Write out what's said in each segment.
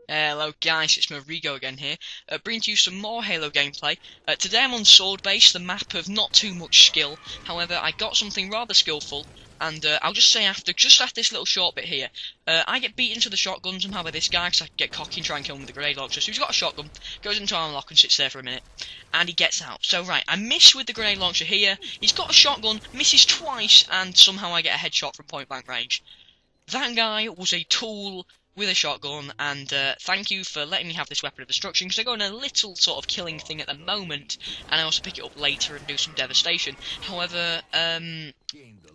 Hello guys, it's Marigo again here, bringing to you some more Halo gameplay. Today I'm on Sword Base, the map of not too much skill. However, I got something rather skillful, and I'll just say just after this little short bit here, I get beaten to the shotgun somehow by this guy, because I get cocky and try and kill him with the grenade launcher. So he's got a shotgun, goes into armor lock and sits there for a minute, and he gets out. So right, I miss with the grenade launcher here, he's got a shotgun, misses twice, and somehow I get a headshot from point blank range. That guy was a tool with a shotgun, and thank you for letting me have this weapon of destruction, because I go on a little sort of killing thing at the moment, and I also pick it up later and do some devastation. However,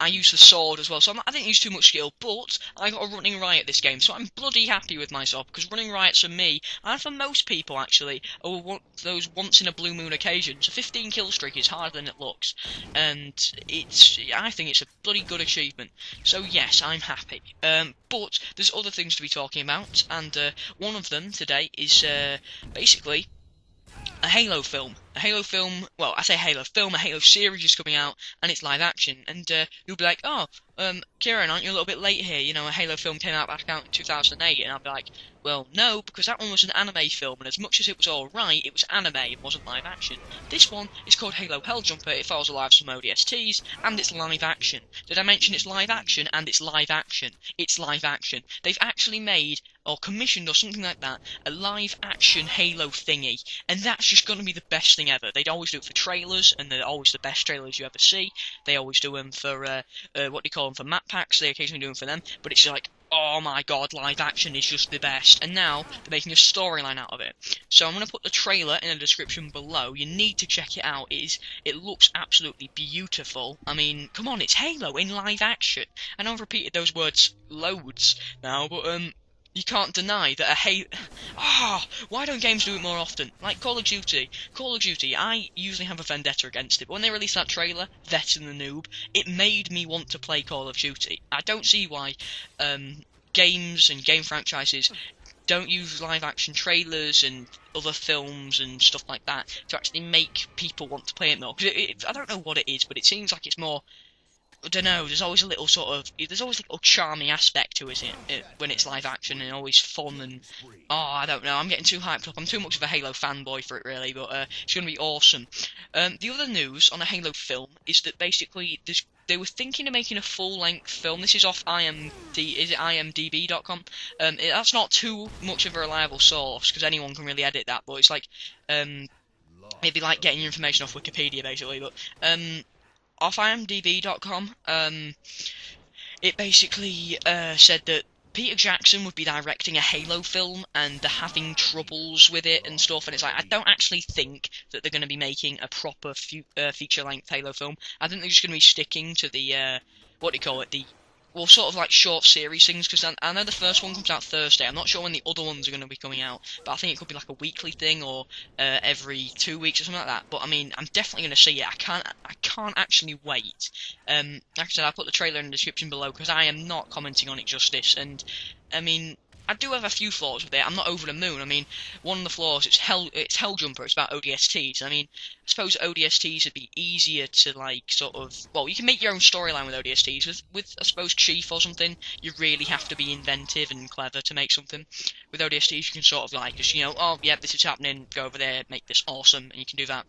I use the sword as well, so I didn't use too much skill, but I got a running riot this game, so I'm bloody happy with myself, because running riots for me, and for most people actually, are those once-in-a-blue-moon occasions. A 15 kill streak is harder than it looks, and I think it's a bloody good achievement. So yes, I'm happy. But there's other things to be talking about, and one of them today is basically a Halo film. A Halo film, well, I say Halo film, a Halo series is coming out, and it's live action. And you'll be like, oh, Kieran, aren't you a little bit late here? You know, a Halo film came out back out in 2008, and I'll be like, well, no, because that one was an anime film, and as much as it was alright, it was anime, it wasn't live action. This one is called Halo Helljumper, it follows alive some ODSTs, and it's live action. Did I mention it's live action, and it's live action? It's live action. They've actually made, or commissioned, or something like that, a live action Halo thingy, and that's just gonna be the best thing ever. They'd always do it for trailers, and they're always the best trailers you ever see. They always do them for, what do you call them, for map packs, they occasionally do them for them, but it's like, oh my god, live action is just the best. And now they're making a storyline out of it. So I'm going to put the trailer in the description below. You need to check it out. It looks absolutely beautiful. I mean, come on, it's Halo in live action. I know I've repeated those words loads now, but you can't deny that a Halo... why don't games do it more often? Like Call of Duty. Call of Duty, I usually have a vendetta against it, but when they released that trailer, Vet and the Noob, it made me want to play Call of Duty. I don't see why games and game franchises don't use live-action trailers and other films and stuff like that to actually make people want to play it more. Because I don't know what it is, but it seems like it's more... I don't know, there's always a little there's always a little charming aspect to it when it's live action, and always fun, and I don't know, I'm getting too hyped up. I'm too much of a Halo fanboy for it really, but it's going to be awesome. The other news on a Halo film is that basically they were thinking of making a full-length film. This is off imdb.com. That's not too much of a reliable source, because anyone can really edit that, but it's like, it'd be like getting your information off Wikipedia basically, but off imdb.com, it basically said that Peter Jackson would be directing a Halo film, and they're having troubles with it and stuff, and it's like, I don't actually think that they're going to be making a proper feature-length Halo film. I think they're just going to be sticking to the, what do you call it, well, sort of like short series things, because I know the first one comes out Thursday. I'm not sure when the other ones are going to be coming out, but I think it could be like a weekly thing, or every 2 weeks or something like that. But I mean, I'm definitely going to see it. I can't actually wait. Like I said, I'll put the trailer in the description below, because I am not commenting on it justice. And I mean, I do have a few flaws with it. I'm not over the moon. I mean, one of the flaws, it's Helljumper. It's about ODSTs. I mean, I suppose ODSTs would be easier to, like, sort of... Well, you can make your own storyline with ODSTs. With, I suppose, Chief or something, you really have to be inventive and clever to make something. With ODSTs, you can sort of, like, just, you know, oh, yeah, this is happening, go over there, make this awesome, and you can do that.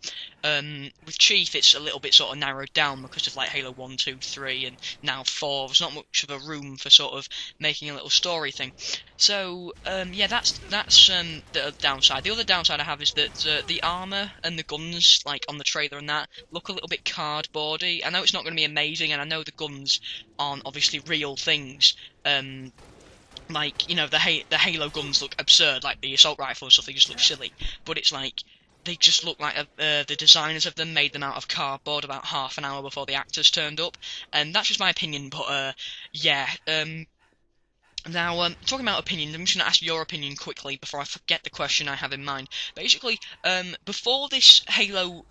With Chief, it's a little bit sort of narrowed down because of, like, Halo 1, 2, 3, and now 4. There's not much of a room for sort of making a little story thing. So, yeah, that's the downside. The other downside I have is that the armor and the guns, like on the trailer and that, look a little bit cardboardy. I know it's not going to be amazing, and I know the guns aren't obviously real things. Like, you know, the Halo guns look absurd, like the assault rifle and stuff. They just look silly, but it's like they just look like the designers of them made them out of cardboard about half an hour before the actors turned up, and that's just my opinion. But yeah. Now, talking about opinions, I'm just going to ask your opinion quickly before I forget the question I have in mind. Basically, before this Halo,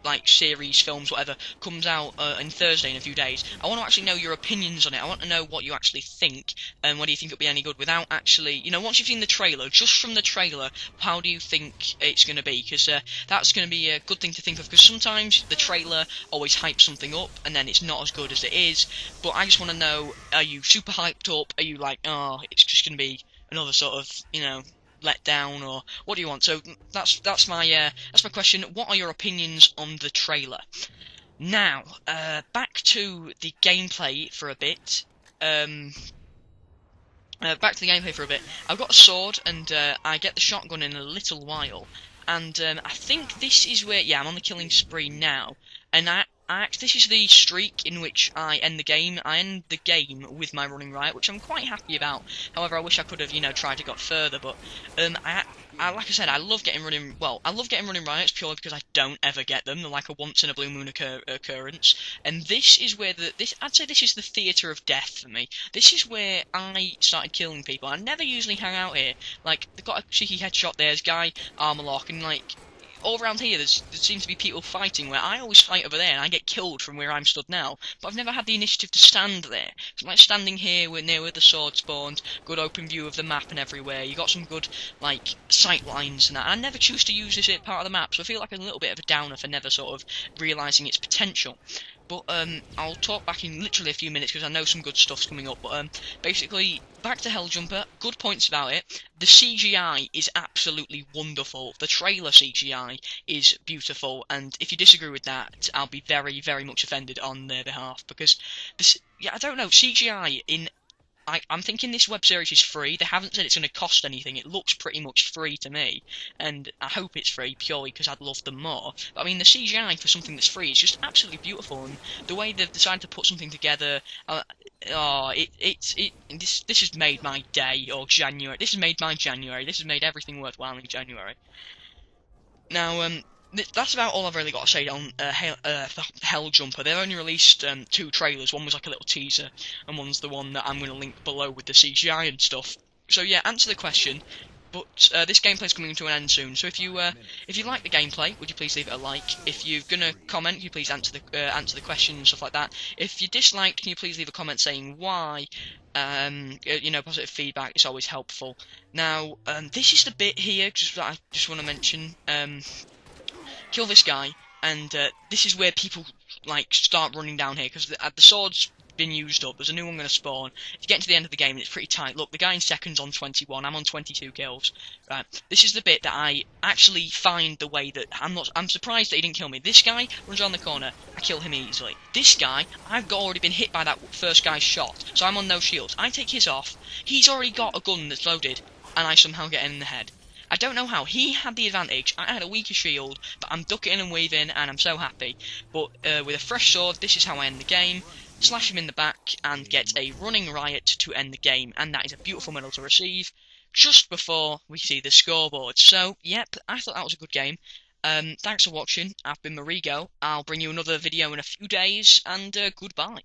like, series, films, whatever, comes out on Thursday in a few days, I want to actually know your opinions on it. I want to know what you actually think, and whether you think it'll be any good without actually, you know, once you've seen the trailer, just from the trailer, how do you think it's going to be? Because that's going to be a good thing to think of, because sometimes the trailer always hypes something up, and then it's not as good as it is. But I just want to know, are you super hyped up? Are you like, oh, it's just going to be another sort of, you know, let down, or what do you want? So that's my question. What are your opinions on the trailer? Now, back to the gameplay for a bit. Back to the gameplay for a bit. I've got a sword, and I get the shotgun in a little while. And I think this is where, yeah, I'm on the killing spree now. And this is the streak in which I end the game. I end the game with my running riot, which I'm quite happy about. However, I wish I could have, tried to got further. But like I said, I love getting running. Well, I love getting running riots purely because I don't ever get them. They're like a once in a blue moon occurrence. And this is where I'd say this is the theatre of death for me. This is where I started killing people. I never usually hang out here. Like, they've got a cheeky headshot. There's guy armor lock, and like, all around here there seems to be people fighting, where I always fight over there and I get killed from where I'm stood now, but I've never had the initiative to stand there. It's like standing here near where the sword spawned, good open view of the map and everywhere, you got some good like sight lines and that. I never choose to use this part of the map, so I feel like a little bit of a downer for never sort of realising its potential. But I'll talk back in literally a few minutes because I know some good stuff's coming up. But basically, back to Helljumper. Good points about it. The CGI is absolutely wonderful. The trailer CGI is beautiful, and if you disagree with that, I'll be very, very much offended on their behalf, because I don't know, CGI in. I'm thinking this web series is free. They haven't said it's going to cost anything. It looks pretty much free to me, and I hope it's free purely because I'd love them more. But I mean, the CGI for something that's free is just absolutely beautiful, and the way they've decided to put something together, this has made my day, or January. This has made my January. This has made everything worthwhile in January. Now, that's about all I've really got to say on Helljumper. They've only released 2 trailers. One was like a little teaser, and one's the one that I'm going to link below with the CGI and stuff. So yeah, answer the question. But this gameplay's coming to an end soon. So if you like the gameplay, would you please leave it a like? If you're gonna comment, can you please answer the question and stuff like that? If you disliked, can you please leave a comment saying why? Positive feedback is always helpful. Now, this is the bit here I just want to mention. Kill this guy, and this is where people like start running down here because the sword's been used up. There's a new one going to spawn. If you get into the end of the game, and it's pretty tight. Look, the guy in second's on 21. I'm on 22 kills. Right. This is the bit that I actually find the way that I'm surprised that he didn't kill me. This guy runs around the corner. I kill him easily. This guy, I've already been hit by that first guy's shot, so I'm on no shields. I take his off. He's already got a gun that's loaded, and I somehow get him in the head. I don't know how. He had the advantage. I had a weaker shield, but I'm ducking and weaving, and I'm so happy. But with a fresh sword, this is how I end the game. Slash him in the back, and get a running riot to end the game. And that is a beautiful medal to receive, just before we see the scoreboard. So, yep, I thought that was a good game. Thanks for watching. I've been Marigo. I'll bring you another video in a few days, and goodbye.